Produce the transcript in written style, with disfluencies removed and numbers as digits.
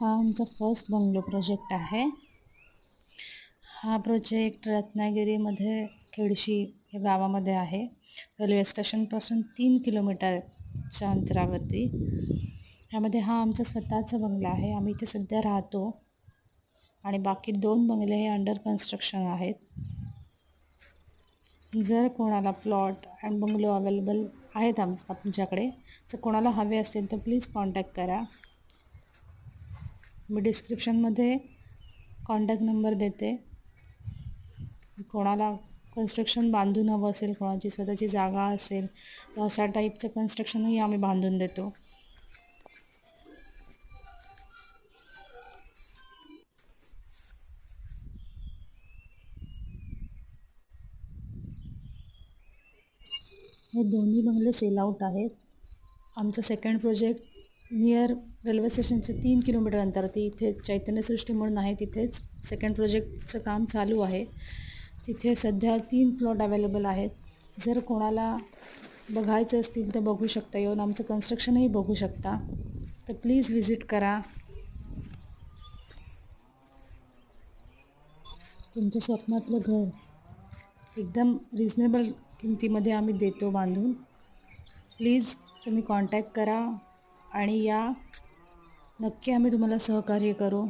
हा आमचा first bungalow project आहे। हा प्रोजेक्ट रत्नागिरीमध्ये केडशी या गावामध्ये आहे। रेल्वे स्टेशनपासून 3 किलोमीटरच्या अंतरावरती। ह्यामध्ये हा आमचा स्वतःचा बंगला आहे। आम्ही इथे सध्या राहतो आणि बाकी 2 बंगले हे अंडर कन्स्ट्रक्शन आहेत। जर कोणाला प्लॉट अँड बंगलो अवेलेबल आहेत आमच्याकडे, जर कोणाला हवे असतील तर प्लीज कॉन्टॅक्ट करा। मी डिस्क्रिप्शनमध्ये कॉन्टॅक्ट नंबर देते। कोणाला कन्स्ट्रक्शन बांधून हवं असेल, कोणाची स्वतःची जागा असेल तर अशा टाईपचं कन्स्ट्रक्शनही आम्ही बांधून देतो। हे दोन्ही बंगले सेल आउट आहेत। आमचं सेकंड प्रोजेक्ट नियर रेल्वे स्टेशनचे 3 किलोमीटर अंतरावरती इथे चैतन्यसृष्टी म्हणून आहे, तिथेच सेकंड प्रोजेक्टचं काम चालू आहे। तिथे सध्या 3 प्लॉट अवेलेबल आहेत। जर कोणाला बघायचं असतील तर बघू शकता, येऊन आमचं कन्स्ट्रक्शनही बघू शकता। तर प्लीज व्हिजिट करा। तुमच्या स्वप्नातलं घर एकदम रिजनेबल किमतीमध्ये आम्ही देतो बांधून। प्लीज तुम्ही कॉन्टॅक्ट करा आणि या, नक्की आम्ही तुम्हाला सहकार्य करू।